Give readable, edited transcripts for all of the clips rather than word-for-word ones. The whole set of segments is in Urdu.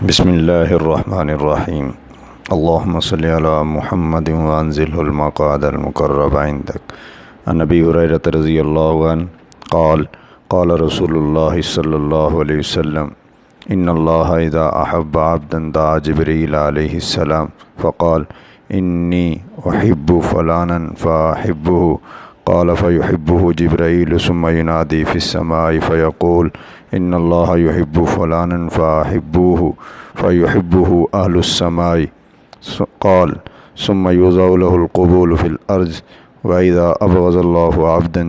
بسم اللہ الرحمن الرحیم اللہم صلی علی محمد وانزلہ المقعد المقرب عندک عن ابی ہریرہ رضی اللہ عنہ قال قال رسول اللہ صلی اللہ علیہ وسلم ان اللہ اذا احب عبدا دعا جبریل علیہ السلام فقال انی احب فلانا فاحبه قال فيحبه جبرائيل ثم ينادي في السماء فيقول إن الله يحب فلانا فأحبوه فيحبه أهل السماء قال ثم يوضع له القبول في الأرض وإذا أبغض الله عبدا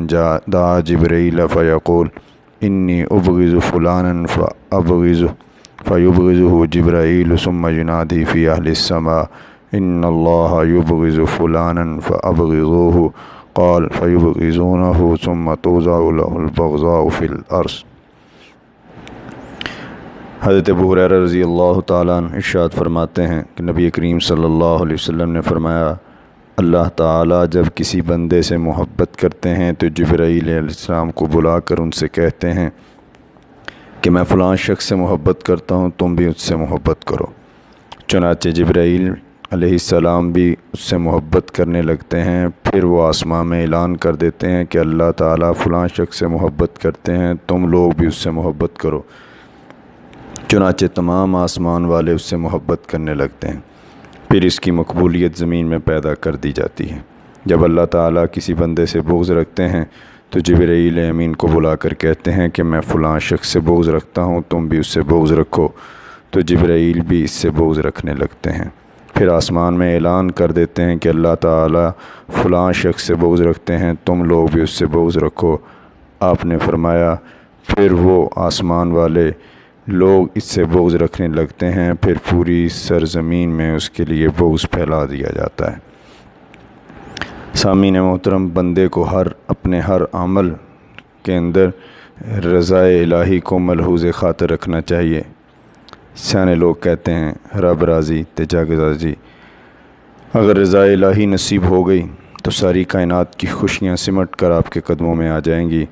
دعا جبريل فيقول إني أبغض فلانا فأبغضه فيبغضه جبرائيل ثم ينادي في أهل السماء إن الله يبغض فلانا فأبغضوه قال فيبغضونه ثم توضع له البغضاء في الأرض۔ حضرت ابو ہریرہ رضی اللہ تعالیٰ عنہ ارشاد فرماتے ہیں کہ نبی کریم صلی اللہ علیہ وسلم نے فرمایا، اللہ تعالیٰ جب کسی بندے سے محبت کرتے ہیں تو جبرائیل علیہ السلام کو بلا کر ان سے کہتے ہیں کہ میں فلاں شخص سے محبت کرتا ہوں، تم بھی اس سے محبت کرو۔ چنانچہ جبرائیل علیہ السلام بھی اس سے محبت کرنے لگتے ہیں، پھر وہ آسمان میں اعلان کر دیتے ہیں کہ اللہ تعالیٰ فلاں شخص سے محبت کرتے ہیں، تم لوگ بھی اس سے محبت کرو۔ چنانچہ تمام آسمان والے اس سے محبت کرنے لگتے ہیں، پھر اس کی مقبولیت زمین میں پیدا کر دی جاتی ہے۔ جب اللہ تعالیٰ کسی بندے سے بغض رکھتے ہیں تو جبرائیل امین کو بلا کر کہتے ہیں کہ میں فلاں شخص سے بغض رکھتا ہوں، تم بھی اس سے بغض رکھو، تو جبرائیل بھی اس سے بغض رکھنے لگتے ہیں۔ پھر آسمان میں اعلان کر دیتے ہیں کہ اللہ تعالیٰ فلاں شخص سے بغض رکھتے ہیں، تم لوگ بھی اس سے بغض رکھو۔ آپ نے فرمایا پھر وہ آسمان والے لوگ اس سے بغض رکھنے لگتے ہیں، پھر پوری سرزمین میں اس کے لیے بغض پھیلا دیا جاتا ہے۔ سامعین محترم، بندے کو اپنے ہر عمل کے اندر رضا الہی کو ملحوظ خاطر رکھنا چاہیے۔ سیانے لوگ کہتے ہیں رب راضی تے جگ راضی۔ اگر رضا الہی نصیب ہو گئی تو ساری کائنات کی خوشیاں سمٹ کر آپ کے قدموں میں آ جائیں گی۔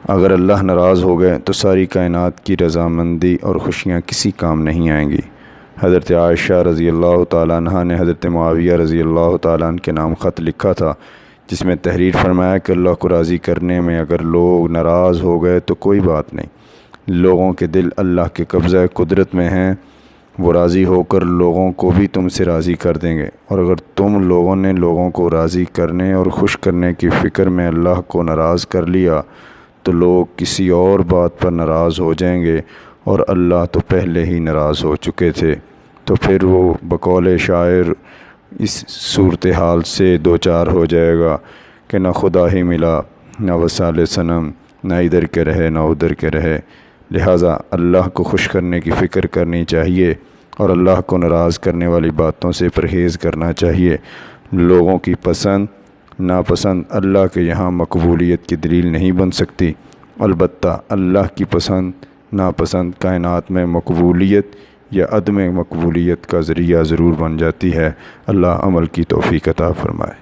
اگر اللہ ناراض ہو گئے تو ساری کائنات کی رضامندی اور خوشیاں کسی کام نہیں آئیں گی۔ حضرت عائشہ رضی اللہ تعالیٰ عنہ نے حضرت معاویہ رضی اللہ تعالیٰ عنہ کے نام خط لکھا تھا، جس میں تحریر فرمایا کہ اللہ کو راضی کرنے میں اگر لوگ ناراض ہو گئے تو کوئی بات نہیں، لوگوں کے دل اللہ کے قبضہ قدرت میں ہیں، وہ راضی ہو کر لوگوں کو بھی تم سے راضی کر دیں گے، اور اگر تم لوگوں نے لوگوں کو راضی کرنے اور خوش کرنے کی فکر میں اللہ کو ناراض کر لیا تو لوگ کسی اور بات پر ناراض ہو جائیں گے، اور اللہ تو پہلے ہی ناراض ہو چکے تھے۔ تو پھر وہ بقول شاعر اس صورتحال سے دوچار ہو جائے گا کہ نہ خدا ہی ملا، نہ وصال صنم، نہ ادھر کے رہے نہ ادھر کے رہے۔ لہٰذا اللہ کو خوش کرنے کی فکر کرنی چاہیے اور اللہ کو ناراض کرنے والی باتوں سے پرہیز کرنا چاہیے۔ لوگوں کی پسند ناپسند اللہ کے یہاں مقبولیت کی دلیل نہیں بن سکتی، البتہ اللہ کی پسند ناپسند کائنات میں مقبولیت یا عدم مقبولیت کا ذریعہ ضرور بن جاتی ہے۔ اللہ عمل کی توفیق عطا فرمائے۔